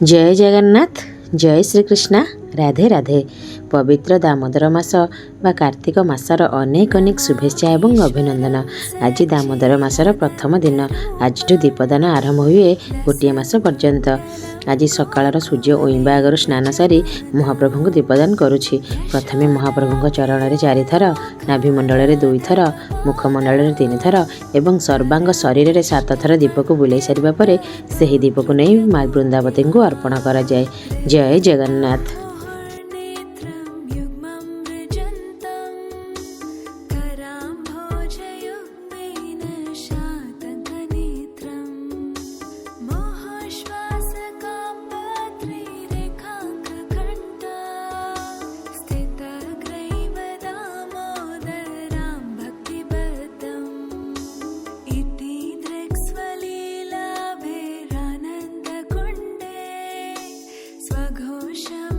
जय जगन्नाथ। जय श्रीकृष्ण। राधे राधे। पवित्र दामोदर मास बा कार्तिक मासर अनेक अनेक शुभेच्छा एवं अभिनंदन। आज दामोदर मासर प्रथम दिन। आज दीपदान आरंभ हुए गोटे मास पर्यंत। आज सकाळर सूर्य ओइबा आगर स्नान सारी महाप्रभु को दीपदान करुछि। प्रथमे महाप्रभु चरण में 4 थर, नाभिमंडल में 2 थर, मुखमंडल में 3 थर एवं सर्वांग शरीर में 7 थर दीप को बुलाई सारिबा परे ସେହି दीपक नहीं माँ वृंदावती को अर्पण करा जाए। जय जगन्नाथ। स्वघोषम्